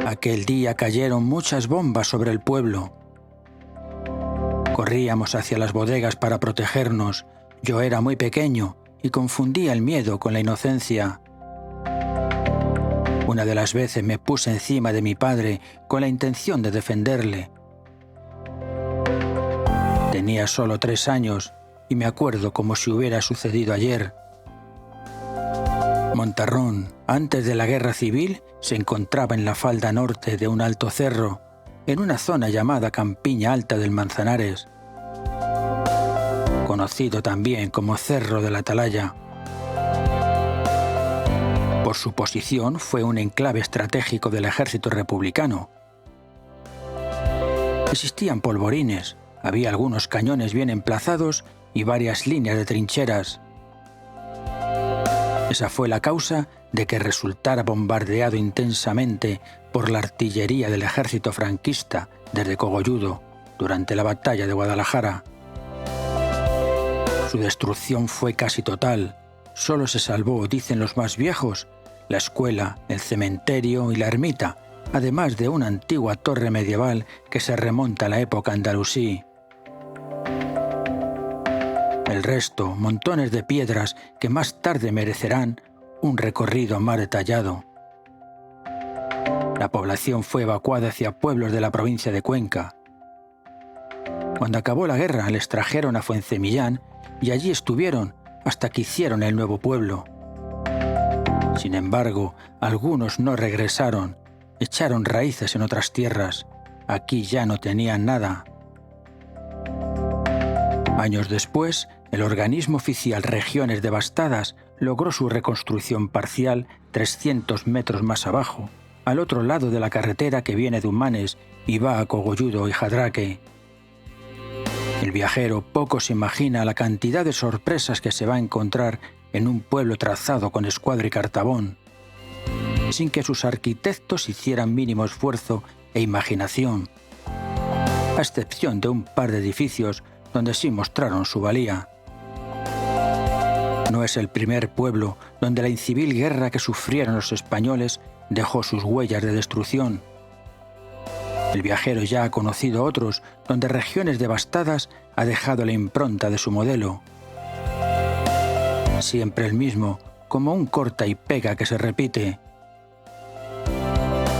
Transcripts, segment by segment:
Aquel día cayeron muchas bombas sobre el pueblo. Corríamos hacia las bodegas para protegernos. Yo era muy pequeño y confundía el miedo con la inocencia. Una de las veces me puse encima de mi padre con la intención de defenderle. Tenía solo 3 años y me acuerdo como si hubiera sucedido ayer. Montarrón, antes de la Guerra Civil, se encontraba en la falda norte de un alto cerro, en una zona llamada Campiña Alta del Manzanares, conocido también como Cerro de la Atalaya. Por su posición fue un enclave estratégico del ejército republicano. Existían polvorines, había algunos cañones bien emplazados y varias líneas de trincheras. Esa fue la causa de que resultara bombardeado intensamente por la artillería del ejército franquista desde Cogolludo durante la batalla de Guadalajara. Su destrucción fue casi total. Solo se salvó, dicen los más viejos, la escuela, el cementerio y la ermita, además de una antigua torre medieval que se remonta a la época andalusí. El resto, montones de piedras que más tarde merecerán un recorrido más detallado. La población fue evacuada hacia pueblos de la provincia de Cuenca. Cuando acabó la guerra, les trajeron a Fuencemillán y allí estuvieron hasta que hicieron el nuevo pueblo. Sin embargo, algunos no regresaron, echaron raíces en otras tierras. Aquí ya no tenían nada. Años después, el organismo oficial Regiones Devastadas logró su reconstrucción parcial 300 metros más abajo, al otro lado de la carretera que viene de Humanes y va a Cogolludo y Jadraque. El viajero poco se imagina la cantidad de sorpresas que se va a encontrar en un pueblo trazado con escuadra y cartabón, sin que sus arquitectos hicieran mínimo esfuerzo e imaginación, a excepción de un par de edificios donde sí mostraron su valía. No es el primer pueblo donde la incivil guerra que sufrieron los españoles dejó sus huellas de destrucción. El viajero ya ha conocido otros donde Regiones Devastadas ha dejado la impronta de su modelo. Siempre el mismo, como un corta y pega que se repite.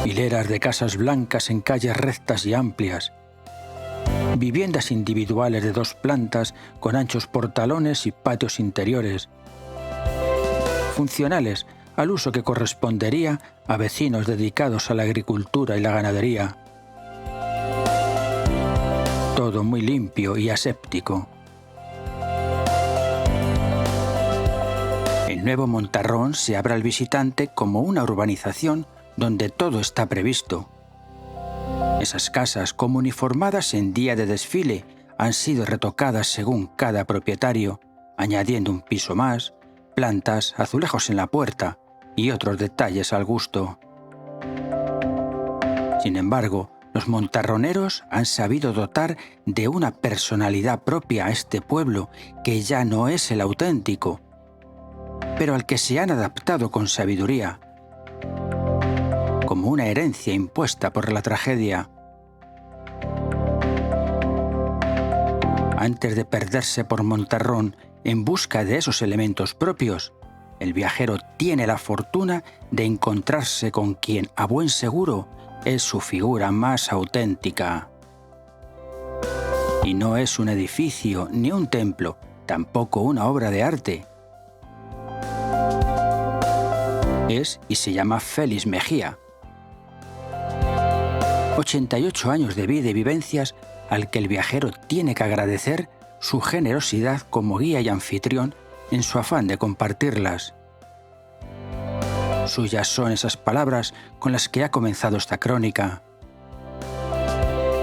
Hileras de casas blancas en calles rectas y amplias. Viviendas individuales de 2 plantas con anchos portalones y patios interiores, funcionales al uso que correspondería a vecinos dedicados a la agricultura y la ganadería. Todo muy limpio y aséptico. El nuevo Montarrón se abre al visitante como una urbanización donde todo está previsto. Esas casas, como uniformadas en día de desfile, han sido retocadas según cada propietario, añadiendo un piso más, plantas, azulejos en la puerta y otros detalles al gusto. Sin embargo, los montarroneros han sabido dotar de una personalidad propia a este pueblo que ya no es el auténtico, pero al que se han adaptado con sabiduría, como una herencia impuesta por la tragedia. Antes de perderse por Montarrón en busca de esos elementos propios, el viajero tiene la fortuna de encontrarse con quien, a buen seguro, es su figura más auténtica. Y no es un edificio ni un templo, tampoco una obra de arte. Es y se llama Félix Mejía. 88 años de vida y vivencias al que el viajero tiene que agradecer su generosidad como guía y anfitrión en su afán de compartirlas. Suyas son esas palabras con las que ha comenzado esta crónica.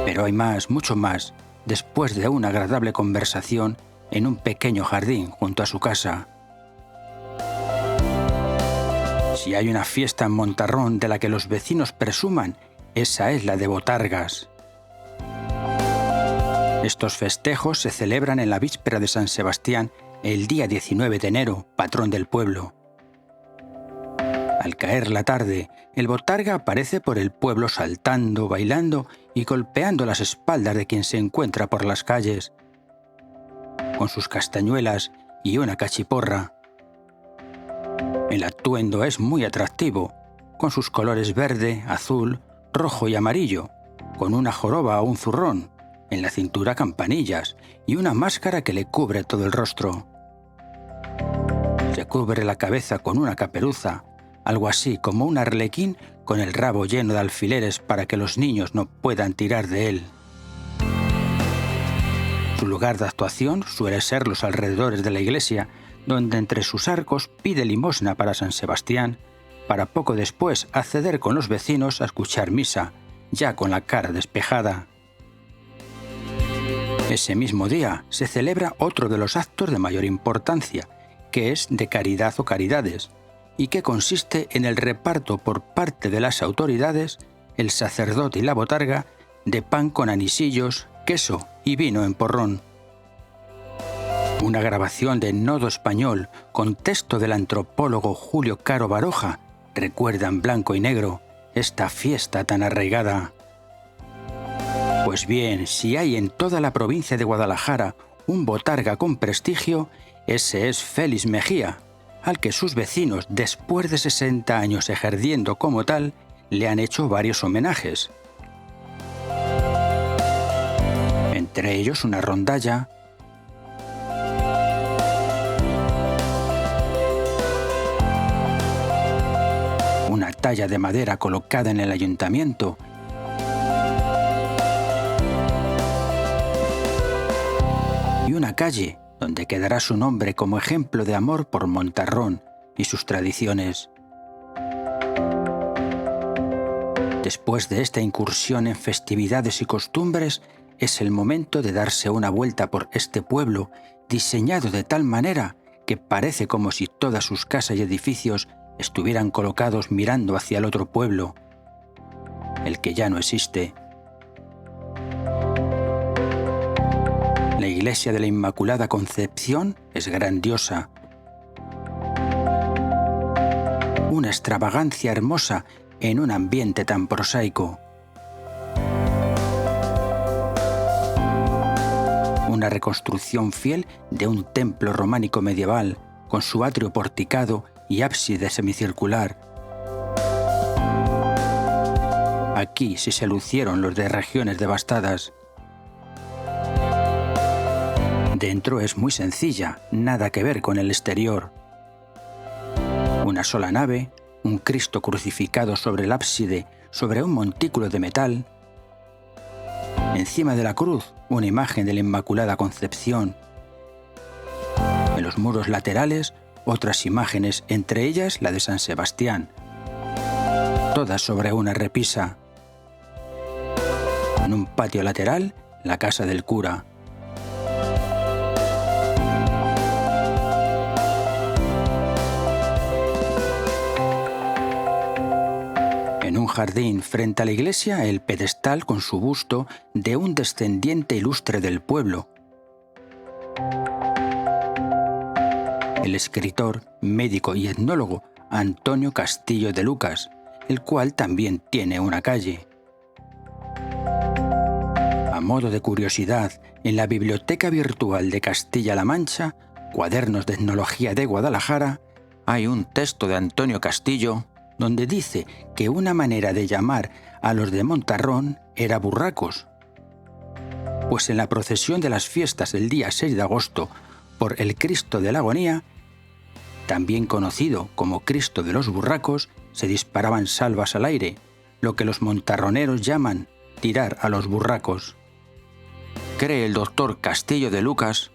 Pero hay más, mucho más, después de una agradable conversación en un pequeño jardín junto a su casa. Si hay una fiesta en Montarrón de la que los vecinos presuman, esa es la de Botargas. Estos festejos se celebran en la víspera de San Sebastián, el día 19 de enero, patrón del pueblo. Al caer la tarde, el botarga aparece por el pueblo saltando, bailando y golpeando las espaldas de quien se encuentra por las calles, con sus castañuelas y una cachiporra. El atuendo es muy atractivo, con sus colores verde, azul, rojo y amarillo, con una joroba o un zurrón, en la cintura campanillas y una máscara que le cubre todo el rostro. Se cubre la cabeza con una caperuza, algo así como un arlequín con el rabo lleno de alfileres para que los niños no puedan tirar de él. Su lugar de actuación suele ser los alrededores de la iglesia, donde entre sus arcos pide limosna para San Sebastián, para poco después acceder con los vecinos a escuchar misa, ya con la cara despejada. Ese mismo día se celebra otro de los actos de mayor importancia, que es de caridad o caridades, y que consiste en el reparto por parte de las autoridades, el sacerdote y la botarga, de pan con anisillos, queso y vino en porrón. Una grabación de Nodo Español con texto del antropólogo Julio Caro Baroja recuerda en blanco y negro esta fiesta tan arraigada. Pues bien, si hay en toda la provincia de Guadalajara un botarga con prestigio, ese es Félix Mejía, al que sus vecinos, después de 60 años ejerciendo como tal, le han hecho varios homenajes. Entre ellos una rondalla, una talla de madera colocada en el ayuntamiento y una calle donde quedará su nombre como ejemplo de amor por Montarrón y sus tradiciones. Después de esta incursión en festividades y costumbres, es el momento de darse una vuelta por este pueblo, diseñado de tal manera que parece como si todas sus casas y edificios estuvieran colocados mirando hacia el otro pueblo, el que ya no existe. La iglesia de la Inmaculada Concepción es grandiosa. Una extravagancia hermosa en un ambiente tan prosaico. Una reconstrucción fiel de un templo románico medieval, con su atrio porticado y ábside semicircular. Aquí sí se lucieron los de regiones devastadas. Dentro es muy sencilla, nada que ver con el exterior. Una sola nave, un Cristo crucificado sobre el ábside, sobre un montículo de metal. Encima de la cruz, una imagen de la Inmaculada Concepción. En los muros laterales, otras imágenes, entre ellas la de San Sebastián. Todas sobre una repisa. En un patio lateral, la casa del cura. En un jardín frente a la iglesia, el pedestal con su busto de un descendiente ilustre del pueblo. El escritor, médico y etnólogo Antonio Castillo de Lucas, el cual también tiene una calle. A modo de curiosidad, en la Biblioteca Virtual de Castilla-La Mancha, Cuadernos de Etnología de Guadalajara, hay un texto de Antonio Castillo donde dice que una manera de llamar a los de Montarrón era burracos, pues en la procesión de las fiestas del día 6 de agosto por el Cristo de la Agonía, también conocido como Cristo de los Burracos, se disparaban salvas al aire, lo que los montarroneros llaman tirar a los burracos. Cree el doctor Castillo de Lucas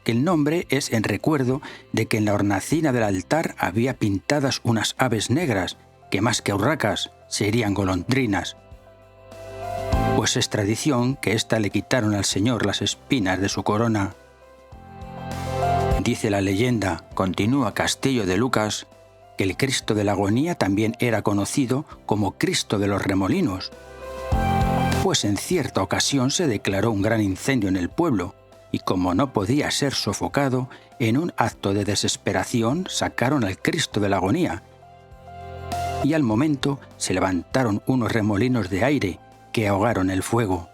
que el nombre es en recuerdo de que en la hornacina del altar había pintadas unas aves negras que más que urracas serían golondrinas, pues es tradición que ésta le quitaron al Señor las espinas de su corona. Dice la leyenda, continúa Castillo de Lucas, que el Cristo de la Agonía también era conocido como Cristo de los Remolinos, pues en cierta ocasión se declaró un gran incendio en el pueblo, y como no podía ser sofocado, en un acto de desesperación sacaron al Cristo de la Agonía, y al momento se levantaron unos remolinos de aire que ahogaron el fuego.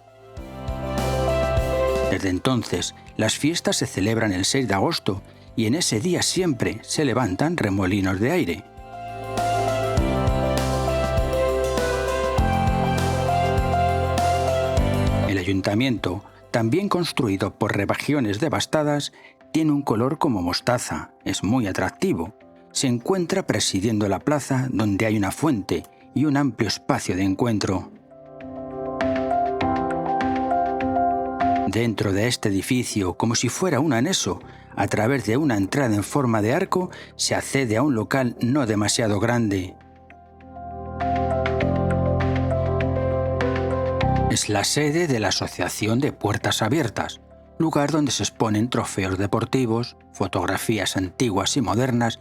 Desde entonces, las fiestas se celebran el 6 de agosto y en ese día siempre se levantan remolinos de aire. El ayuntamiento, también construido por regiones devastadas, tiene un color como mostaza, es muy atractivo. Se encuentra presidiendo la plaza donde hay una fuente y un amplio espacio de encuentro. Dentro de este edificio, como si fuera un anexo, a través de una entrada en forma de arco, se accede a un local no demasiado grande. Es la sede de la Asociación de Puertas Abiertas, lugar donde se exponen trofeos deportivos, fotografías antiguas y modernas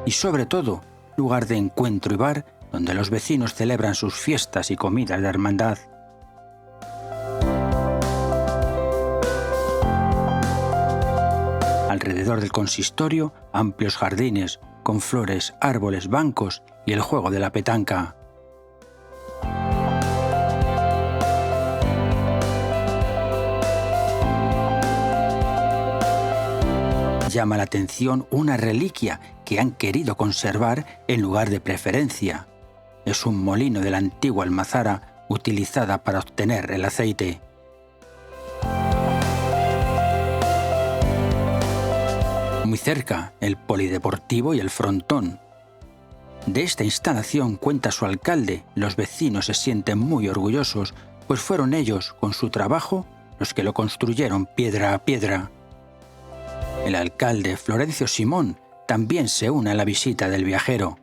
y, sobre todo, lugar de encuentro y bar donde los vecinos celebran sus fiestas y comidas de hermandad. Alrededor del consistorio, amplios jardines, con flores, árboles, bancos y el juego de la petanca. Llama la atención una reliquia que han querido conservar en lugar de preferencia. Es un molino de la antigua almazara utilizada para obtener el aceite. Muy cerca, el polideportivo y el frontón. De esta instalación cuenta su alcalde, los vecinos se sienten muy orgullosos, pues fueron ellos, con su trabajo, los que lo construyeron piedra a piedra. El alcalde Florencio Simón también se une a la visita del viajero.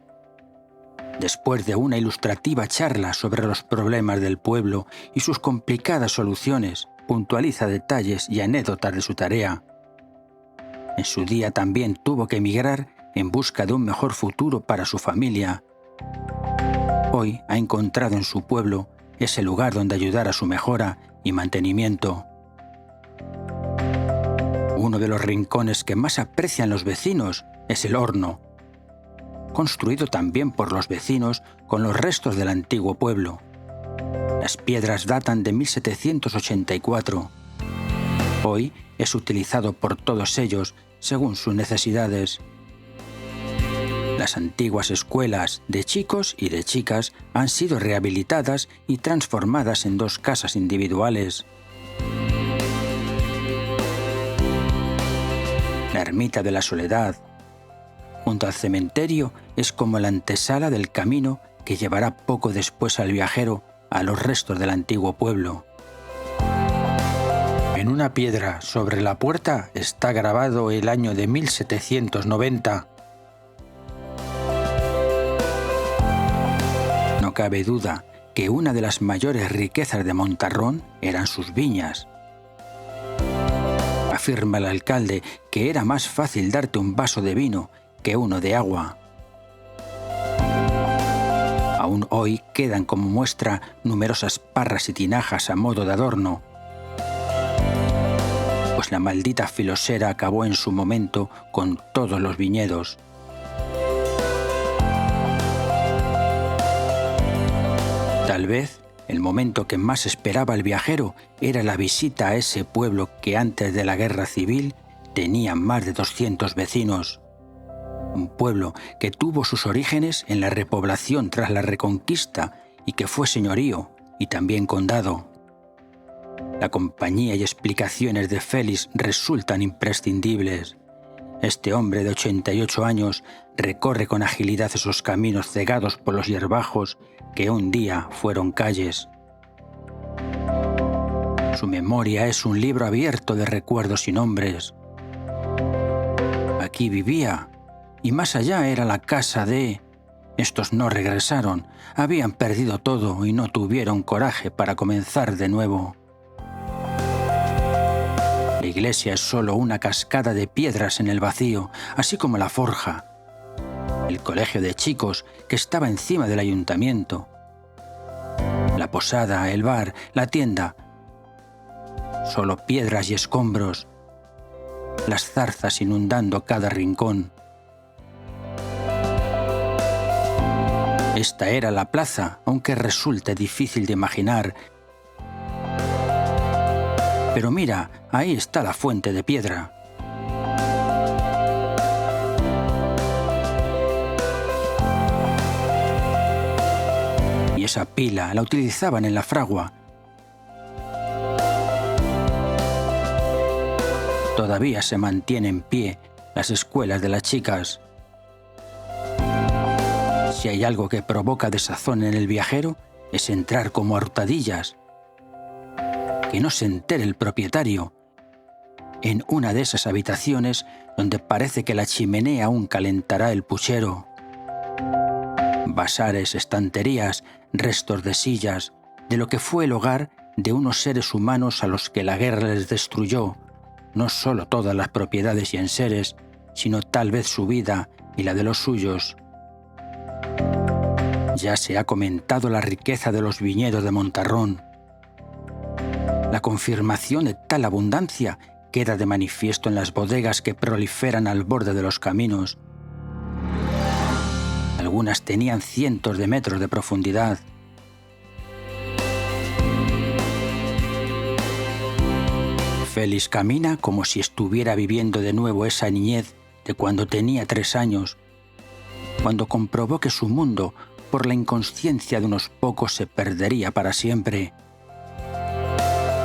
Después de una ilustrativa charla sobre los problemas del pueblo y sus complicadas soluciones, puntualiza detalles y anécdotas de su tarea. En su día también tuvo que emigrar en busca de un mejor futuro para su familia. Hoy ha encontrado en su pueblo ese lugar donde ayudar a su mejora y mantenimiento. Uno de los rincones que más aprecian los vecinos es el horno, construido también por los vecinos con los restos del antiguo pueblo. Las piedras datan de 1784. Hoy es utilizado por todos ellos según sus necesidades. Las antiguas escuelas de chicos y de chicas han sido rehabilitadas y transformadas en 2 casas individuales. La ermita de la Soledad, junto al cementerio, es como la antesala del camino que llevará poco después al viajero a los restos del antiguo pueblo. En una piedra sobre la puerta está grabado el año de 1790. No cabe duda que una de las mayores riquezas de Montarrón eran sus viñas. Afirma el alcalde que era más fácil darte un vaso de vino que uno de agua. Aún hoy quedan como muestra numerosas parras y tinajas a modo de adorno, pues la maldita filosera acabó en su momento con todos los viñedos. Tal vez el momento que más esperaba el viajero era la visita a ese pueblo que antes de la guerra civil tenía más de 200 vecinos. Un pueblo que tuvo sus orígenes en la repoblación tras la Reconquista y que fue señorío y también condado. La compañía y explicaciones de Félix resultan imprescindibles. Este hombre de 88 años recorre con agilidad esos caminos cegados por los hierbajos que un día fueron calles. Su memoria es un libro abierto de recuerdos y nombres. Aquí vivía, y más allá era la casa de... Estos no regresaron, habían perdido todo y no tuvieron coraje para comenzar de nuevo. La iglesia es solo una cascada de piedras en el vacío, así como la forja. El colegio de chicos que estaba encima del ayuntamiento. La posada, el bar, la tienda. Solo piedras y escombros. Las zarzas inundando cada rincón. Esta era la plaza, aunque resulte difícil de imaginar. Pero mira, ahí está la fuente de piedra. Y esa pila la utilizaban en la fragua. Todavía se mantiene en pie las escuelas de las chicas. Si hay algo que provoca desazón en el viajero, es entrar como a hurtadillas. Que no se entere el propietario. En una de esas habitaciones donde parece que la chimenea aún calentará el puchero. Basares, estanterías, restos de sillas, de lo que fue el hogar de unos seres humanos a los que la guerra les destruyó, no solo todas las propiedades y enseres, sino tal vez su vida y la de los suyos. Ya se ha comentado la riqueza de los viñedos de Montarrón. La confirmación de tal abundancia queda de manifiesto en las bodegas que proliferan al borde de los caminos. Algunas tenían cientos de metros de profundidad. Félix camina como si estuviera viviendo de nuevo esa niñez de cuando tenía 3 años, cuando comprobó que su mundo, por la inconsciencia de unos pocos, se perdería para siempre.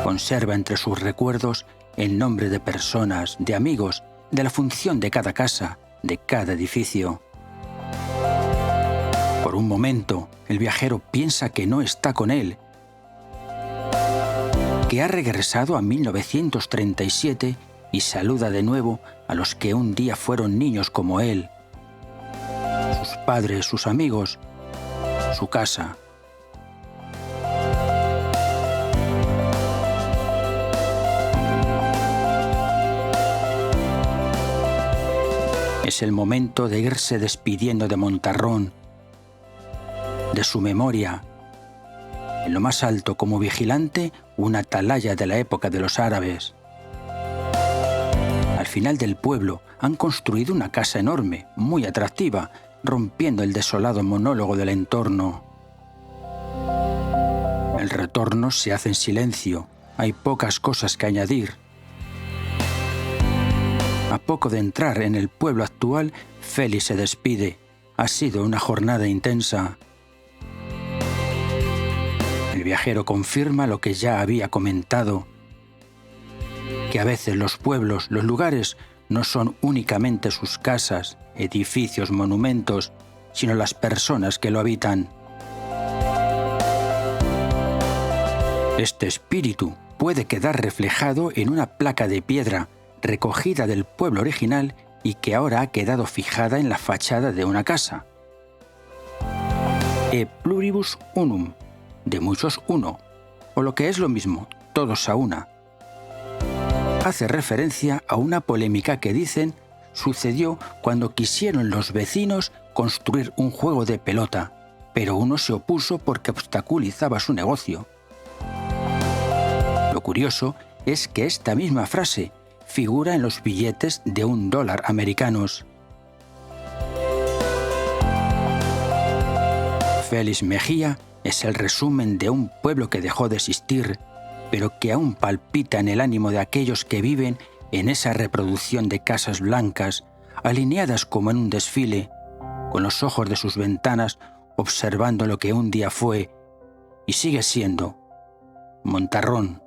Conserva entre sus recuerdos el nombre de personas, de amigos, de la función de cada casa, de cada edificio. Por un momento, el viajero piensa que no está con él, que ha regresado a 1937 y saluda de nuevo a los que un día fueron niños como él. Sus padres, sus amigos, su casa. Es el momento de irse despidiendo de Montarrón, de su memoria. En lo más alto, como vigilante, una atalaya de la época de los árabes. Al final del pueblo han construido una casa enorme, muy atractiva, rompiendo el desolado monólogo del entorno. El retorno se hace en silencio, hay pocas cosas que añadir. A poco de entrar en el pueblo actual, Félix se despide. Ha sido una jornada intensa. El viajero confirma lo que ya había comentado, que a veces los pueblos, los lugares, no son únicamente sus casas, edificios, monumentos, sino las personas que lo habitan. Este espíritu puede quedar reflejado en una placa de piedra recogida del pueblo original y que ahora ha quedado fijada en la fachada de una casa. E pluribus unum, de muchos uno, o lo que es lo mismo, todos a una. Hace referencia a una polémica que dicen sucedió cuando quisieron los vecinos construir un juego de pelota, pero uno se opuso porque obstaculizaba su negocio. Lo curioso es que esta misma frase figura en los billetes de $1 americanos. Félix Mejía es el resumen de un pueblo que dejó de existir, pero que aún palpita en el ánimo de aquellos que viven en esa reproducción de casas blancas, alineadas como en un desfile, con los ojos de sus ventanas observando lo que un día fue y sigue siendo Montarrón.